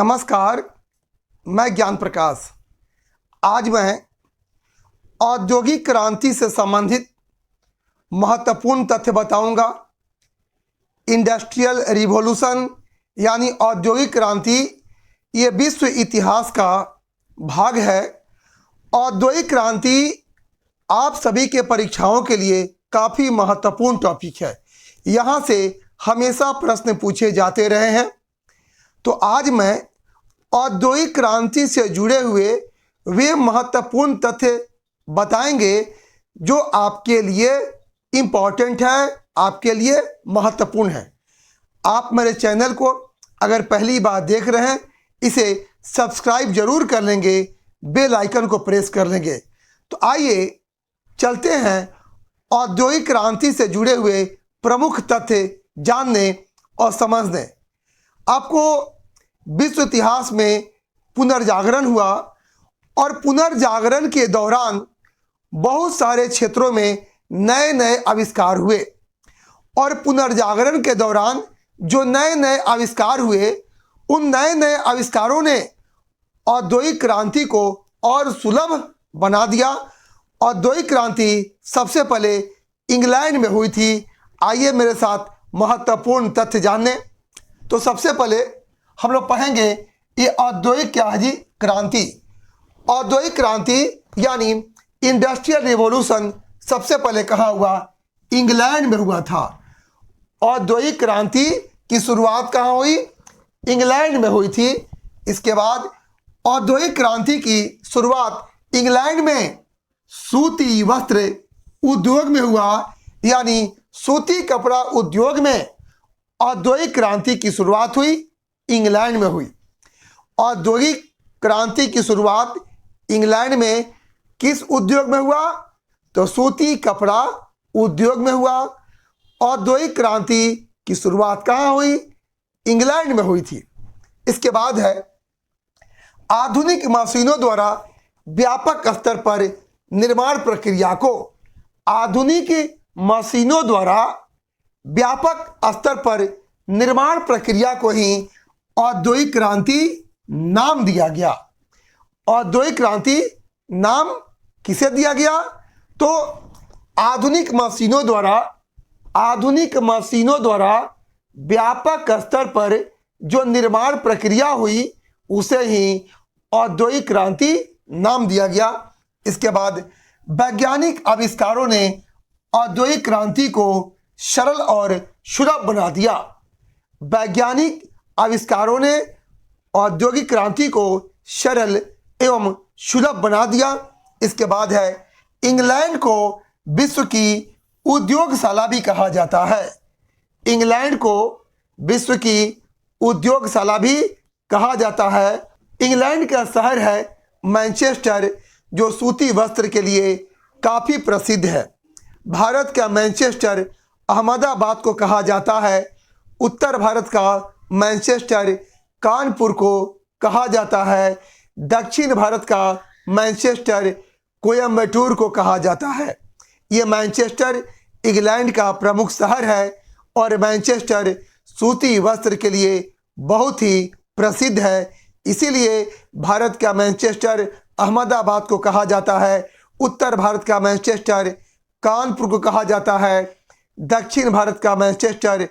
नमस्कार, मैं ज्ञान प्रकाश। आज मैं औद्योगिक क्रांति से संबंधित महत्वपूर्ण तथ्य बताऊंगा। इंडस्ट्रियल रिवॉल्यूशन यानी औद्योगिक क्रांति ये विश्व इतिहास का भाग है। औद्योगिक क्रांति आप सभी के परीक्षाओं के लिए काफ़ी महत्वपूर्ण टॉपिक है। यहाँ से हमेशा प्रश्न पूछे जाते रहे हैं। तो आज मैं औद्योगिक क्रांति से जुड़े हुए वे महत्वपूर्ण तथ्य बताएंगे जो आपके लिए इम्पॉर्टेंट है, आपके लिए महत्वपूर्ण है। आप मेरे चैनल को अगर पहली बार देख रहे हैं, इसे सब्सक्राइब जरूर कर लेंगे, बेल आइकन को प्रेस कर लेंगे। तो आइए चलते हैं औद्योगिक क्रांति से जुड़े हुए प्रमुख तथ्य जानने और समझने। आपको विश्व इतिहास में पुनर्जागरण हुआ और पुनर्जागरण के दौरान बहुत सारे क्षेत्रों में नए नए आविष्कार हुए और पुनर्जागरण के दौरान जो नए नए आविष्कार हुए, उन नए नए आविष्कारों ने औद्योगिक क्रांति को और सुलभ बना दिया। औद्योगिक क्रांति सबसे पहले इंग्लैंड में हुई थी। आइए मेरे साथ महत्वपूर्ण तथ्य जानने। तो सबसे पहले हम लोग पढ़ेंगे ये औद्योगिक क्या है जी, क्रांति। औद्योगिक क्रांति यानी इंडस्ट्रियल रिवॉल्यूशन सबसे पहले कहाँ हुआ? इंग्लैंड में हुआ था। औद्योगिक क्रांति की शुरुआत कहाँ हुई? इंग्लैंड में हुई थी। इसके बाद औद्योगिक क्रांति की शुरुआत इंग्लैंड में सूती वस्त्र उद्योग में हुआ, यानी सूती कपड़ा उद्योग में औद्योगिक क्रांति की शुरुआत हुई, इंग्लैंड में हुई। औद्योगिक क्रांति की शुरुआत इंग्लैंड में किस उद्योग में हुआ? तो सूती कपड़ा उद्योग में हुआ। औद्योगिक क्रांति की शुरुआत कहाँ हुई? इंग्लैंड में हुई थी। इसके बाद है आधुनिक मशीनों द्वारा व्यापक स्तर पर निर्माण प्रक्रिया को, आधुनिक मशीनों द्वारा व्यापक स्तर पर निर्माण प्रक्रिया को ही औद्योगिक क्रांति नाम दिया गया। औद्योगिक क्रांति नाम किसे दिया गया? तो आधुनिक मशीनों द्वारा व्यापक स्तर पर जो निर्माण प्रक्रिया हुई, उसे ही औद्योगिक क्रांति नाम दिया गया। इसके बाद वैज्ञानिक आविष्कारों ने औद्योगिक क्रांति को सरल और सुलभ बना दिया। वैज्ञानिक आविष्कारों ने औद्योगिक क्रांति को सरल एवं सुलभ बना दिया। इसके बाद है इंग्लैंड को विश्व की उद्योगशाला भी कहा जाता है। इंग्लैंड को विश्व की उद्योगशाला भी कहा जाता है। इंग्लैंड का शहर है मैनचेस्टर, जो सूती वस्त्र के लिए काफ़ी प्रसिद्ध है। भारत का मैनचेस्टर अहमदाबाद को कहा जाता है। उत्तर भारत का मैनचेस्टर कानपुर को कहा जाता है। दक्षिण भारत का मैनचेस्टर कोयम्बटूर को कहा जाता है। ये मैनचेस्टर इंग्लैंड का प्रमुख शहर है और मैनचेस्टर सूती वस्त्र के लिए बहुत ही प्रसिद्ध है। इसीलिए भारत का मैनचेस्टर अहमदाबाद को कहा जाता है। उत्तर भारत का मैनचेस्टर कानपुर को कहा जाता है। दक्षिण भारत का मैनचेस्टर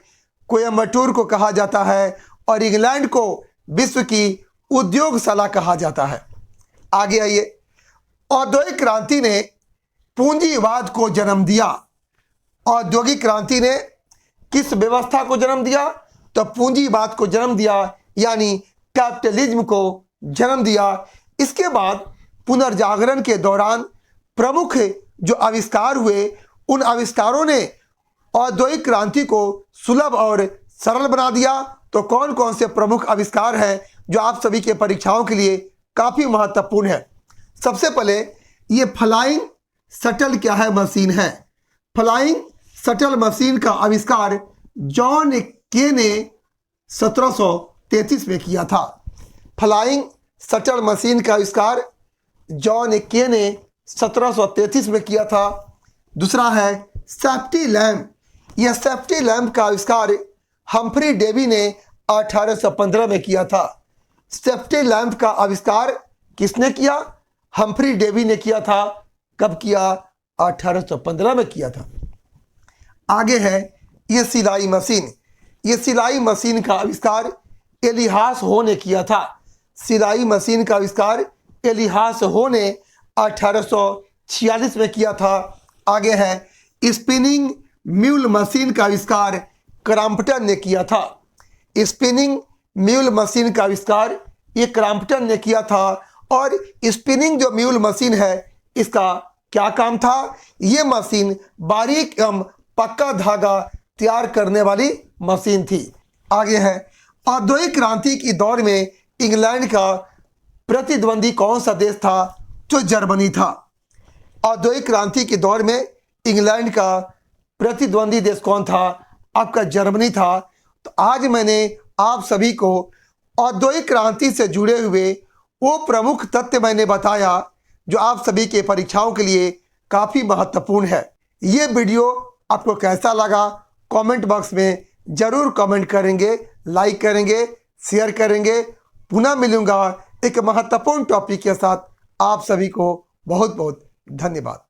कोयम्बटूर को कहा जाता है और इंग्लैंड को विश्व की उद्योगशाला कहा जाता है। आगे आइए, औद्योगिक क्रांति ने पूंजीवाद को जन्म दिया। औद्योगिक क्रांति ने किस व्यवस्था को जन्म दिया? तो पूंजीवाद को जन्म दिया, यानी कैपिटलिज्म को जन्म दिया। इसके बाद पुनर्जागरण के दौरान प्रमुख जो आविष्कार हुए, उन आविष्कारों ने औद्योगिक क्रांति को सुलभ और सरल बना दिया। तो कौन कौन से प्रमुख आविष्कार हैं जो आप सभी के परीक्षाओं के लिए काफ़ी महत्वपूर्ण है? सबसे पहले ये फ्लाइंग शटल क्या है? मशीन है। फ्लाइंग शटल मशीन का आविष्कार जॉन के ने 1733 में किया था। फ्लाइंग शटल मशीन का आविष्कार जॉन के ने 1733 में किया था। दूसरा है सेफ्टी लैम्प। यह सेफ्टी लैम्प का आविष्कार हम्फ्री डेवी ने 1815 में किया था। सेफ्टी लैंप का आविष्कार किसने किया? हम्फ्री डेवी ने किया था। कब किया? 1815 में किया था। आगे है ये सिलाई मशीन। ये सिलाई मशीन का आविष्कार एलियास हो ने किया था। सिलाई मशीन का आविष्कार एलियास हो ने 1846 में किया था। आगे है स्पिनिंग म्यूल मशीन का आविष्कार क्रॉम्पटन ने किया था। स्पिनिंग म्यूल मशीन का आविष्कार ये क्रॉम्पटन ने किया था। और स्पिनिंग जो म्यूल मशीन है इसका क्या काम था? ये मशीन बारीक एवं पक्का धागा तैयार करने वाली मशीन थी। आगे है औद्योगिक क्रांति की दौर में इंग्लैंड का प्रतिद्वंदी कौन सा देश था? जो जर्मनी था। औद्योगिक क्रांति के दौर में इंग्लैंड का प्रतिद्वंदी देश कौन था? आपका जर्मनी था। तो आज मैंने आप सभी को औद्योगिक क्रांति से जुड़े हुए वो प्रमुख तथ्य मैंने बताया जो आप सभी के परीक्षाओं के लिए काफ़ी महत्वपूर्ण है। ये वीडियो आपको कैसा लगा कमेंट बॉक्स में ज़रूर कमेंट करेंगे, लाइक करेंगे, शेयर करेंगे। पुनः मिलूंगा एक महत्वपूर्ण टॉपिक के साथ। आप सभी को बहुत बहुत धन्यवाद।